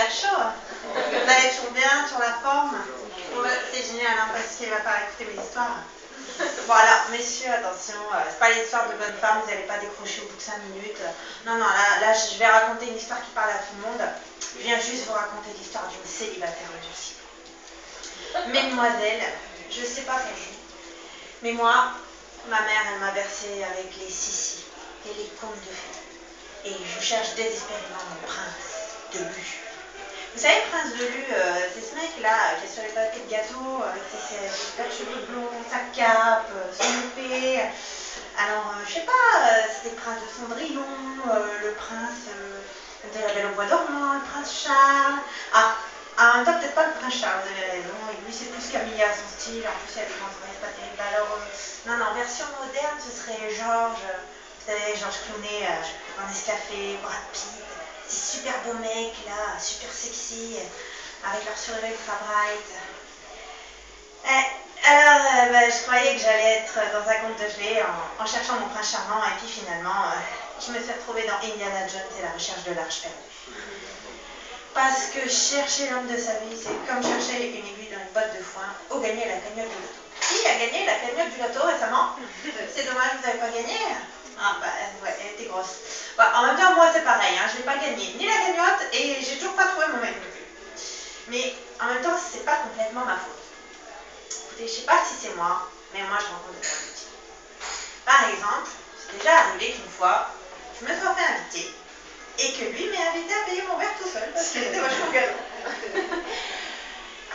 Chaud, hein. Vous allez toujours bien sur la forme. Bon, c'est génial hein, parce qu'il va pas écouter mes histoires. Bon alors, messieurs, attention, c'est pas l'histoire de bonne femme, vous n'allez pas décrocher au bout de 5 minutes. Non, non, là, je vais raconter une histoire qui parle à tout le monde. Je viens juste vous raconter l'histoire d'une célibataire endurcie. Mesdemoiselles, je sais pas pour vous, mais moi, ma mère, elle m'a bercée avec les Sissi et les contes de fées. Et je cherche désespérément mon prince de Lu. Vous savez, Prince de Lu, c'est ce mec-là qui est sur les paquets de gâteaux, avec ses super cheveux blonds, sa cape, son épée. Alors, je sais pas, c'était le prince de Cendrillon, le prince de la Belle au bois dormant, le prince Charles. Ah, en même temps, peut-être pas le prince Charles, vous avez raison. Et lui, c'est plus Camilla, son style. En plus, il y a des grandes oreilles, c'est pas terrible. Alors, non, version moderne, ce serait Georges. Vous savez, Georges Clooney, en escafé, Brad Pitt. Ces super beaux mecs là, super sexy, avec leur sourire ultra bright. Alors, je croyais que j'allais être dans un conte de fées en cherchant mon prince charmant, et puis finalement, je me suis retrouvée dans Indiana Jones et la recherche de l'arche perdue. Parce que chercher l'homme de sa vie, c'est comme chercher une aiguille dans une botte de foin ou gagner la cagnotte du loto. Qui a gagné la cagnotte du loto récemment? C'est dommage, vous n'avez pas gagné. Ah bah ouais, elle était grosse. Bah, en même temps, moi c'est pareil, hein, je n'ai pas gagné ni la cagnotte et j'ai toujours pas trouvé mon mec non plus. Mais en même temps, c'est pas complètement ma faute. Écoutez, je sais pas si c'est moi, mais moi je rencontre des petits. Par exemple, c'est déjà arrivé qu'une fois, je me sois fait inviter et que lui m'ait invité à payer mon verre tout seul parce qu'il était vachement galant.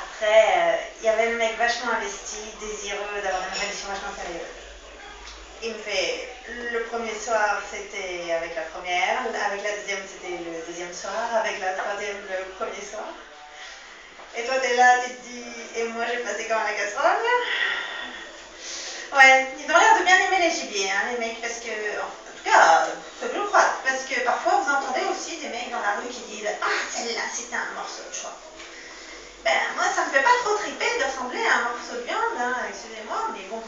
Après, il y avait le mec vachement investi, désireux d'avoir une relation vachement sérieuse. Il me fait, le premier soir c'était avec la première, avec la deuxième c'était le deuxième soir, avec la troisième le premier soir. Et toi t'es là, tu te dis, et moi j'ai passé comme la casserole. Ouais, ils ont l'air de bien aimer les gibiers, hein, les mecs, parce que, en tout cas, ce que je crois, parce que parfois vous entendez aussi des mecs dans la rue qui disent, ah celle-là c'était un morceau de choix. Ben moi ça me fait pas trop triper de ressembler à un morceau de viande, hein, excusez-moi, mais bon.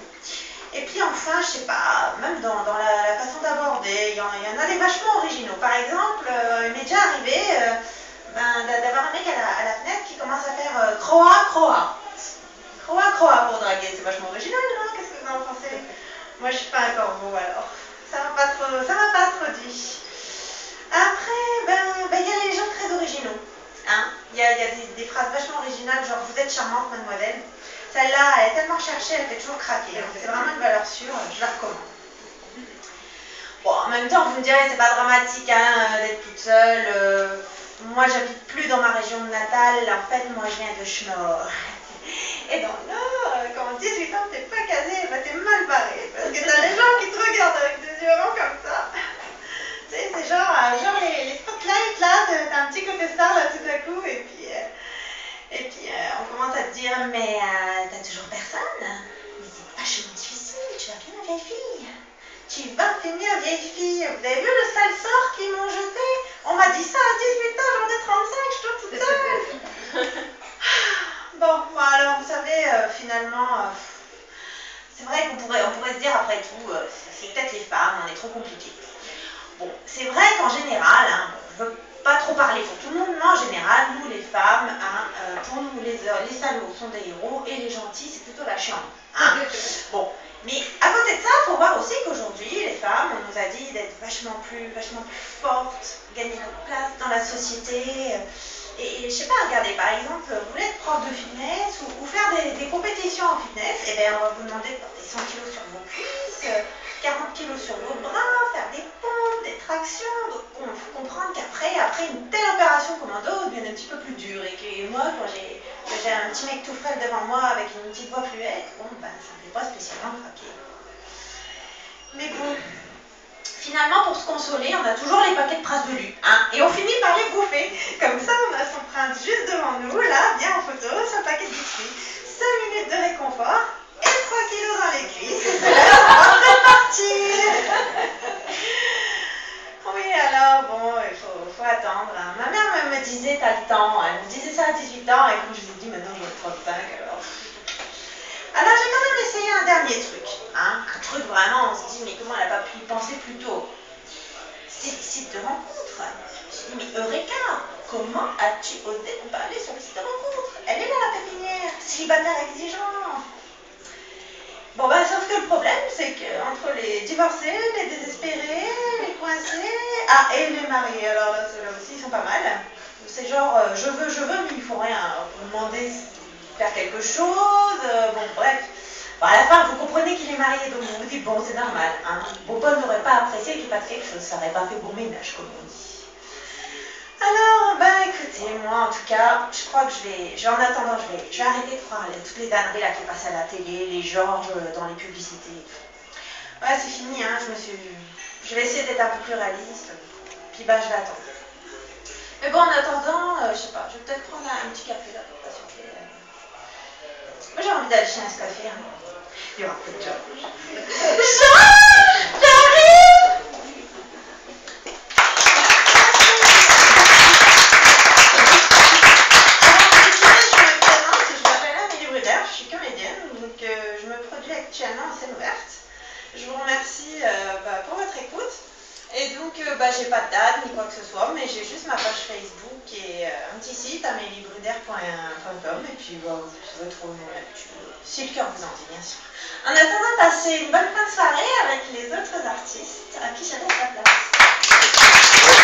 Et puis enfin, je sais pas, même dans la façon d'aborder, il y en a des vachement originaux. Par exemple, il m'est déjà arrivé d'avoir un mec à la fenêtre qui commence à faire croa, croa. Croa, croa pour draguer, c'est vachement original, non? Qu'est-ce que vous en pensez? Moi, je suis pas un corbeau, alors. Ça m'a pas trop dit. Après, il y a les gens très originaux. Hein? Il y a des phrases vachement originales, genre « Vous êtes charmante, mademoiselle ». Celle-là, elle est tellement recherchée, elle fait toujours craquer. Hein. C'est vraiment une valeur sûre, je la recommande. Bon, en même temps, vous me direz, c'est pas dramatique hein, d'être toute seule. Moi, j'habite plus dans ma région natale. En fait, moi, je viens de Schnorr. Et dans le Nord, quand 18 ans, t'es pas casé, t'es mal barré. Parce que t'as les gens qui te regardent avec des yeux ronds comme ça. Tu sais, c'est genre les spotlights là, t'as un petit côté star là tout à coup, et puis on commence à te dire, mais t'as toujours personne? Mais c'est vachement difficile, tu vas finir vieille fille. Tu vas finir vieille fille. Vous avez vu le sale sort qu'ils m'ont jeté? On m'a dit ça à 18 ans, j'en ai 35, je suis toute seule. Bon, alors vous savez, finalement, c'est vrai qu'on pourrait se dire après tout, c'est peut-être les femmes, on est trop compliqués. Bon, c'est vrai qu'en général, hein, je veux pas trop parler pour tout le monde, mais en général, nous les femmes, hein, pour nous les salauds sont des héros et les gentils c'est plutôt la chiante. Hein. Bon, mais à côté de ça, il faut voir aussi qu'aujourd'hui, les femmes, on nous a dit d'être vachement plus fortes, gagner notre place dans la société. Et je sais pas, regardez, par exemple, vous voulez être prof de fitness ou faire des compétitions en fitness, et bien on va vous demander de porter 100 kg sur vos cuisses, 40 kg sur vos bras, faire des pompes, des tractions. Donc bon, il faut comprendre qu'après une telle opération commando devient un petit peu plus dure. Et que moi, quand j'ai un petit mec tout frais devant moi avec une petite voix fluette, bon, ben ça ne fait pas spécialement craquer. Mais bon... Finalement, pour se consoler, on a toujours les paquets de Prince de Lu. Hein, et on finit par les bouffer. Comme ça, on a son prince juste devant nous, là, bien en photo, sur le paquet de biscuits. 5 minutes de réconfort et 3 kilos dans les cuisses. Et c'est là qu'on va repartir. Oui, alors, bon, il faut attendre. Hein. Ma mère me disait, t'as le temps. Elle me disait ça à 18 ans, et comme je vous ai dit, maintenant j'en ai 35, alors... Alors j'ai quand même essayé un dernier truc, hein, un truc vraiment, on se dit mais comment elle n'a pas pu y penser plus tôt? C'est les sites de rencontres. Je me suis dit mais Eureka, comment as-tu osé me parler sur le site de rencontre? Elle est là la pépinière, célibataire exigeant. Bon bah sauf que le problème c'est que entre les divorcés, les désespérés, les coincés, ah et les mariés, alors là ceux-là aussi ils sont pas mal. C'est genre je veux mais il faut rien. Vous demandez de faire quelque chose, bon bref. Bon, à la fin vous comprenez qu'il est marié donc vous vous dites bon c'est normal, hein. Bobonne n'aurait pas apprécié qu'il passe quelque chose, ça n'aurait pas fait bon ménage comme on dit. Alors, ben écoutez, moi en tout cas, je crois que en attendant, je vais arrêter de croire toutes les danneries là qui passent à la télé, les Georges dans les publicités. Ouais, c'est fini, hein, je vais essayer d'être un peu plus réaliste, puis ben je vais attendre. Mais bon, en attendant, je sais pas, je vais peut-être prendre un petit café là pour patienter. Moi j'ai envie d'aller chez un café, hein. Il y aura peut-être Georges. Georges, j'arrive! Je me produis actuellement en scène ouverte. Je vous remercie pour votre écoute. Et donc, j'ai pas de date ni quoi que ce soit, mais j'ai juste ma page Facebook et un petit site, ameliebruder.com. Et puis, vous pouvez trouver mon actu, si le cœur vous en dit, bien sûr. En attendant, passez une bonne fin de soirée avec les autres artistes à qui j'avais la place.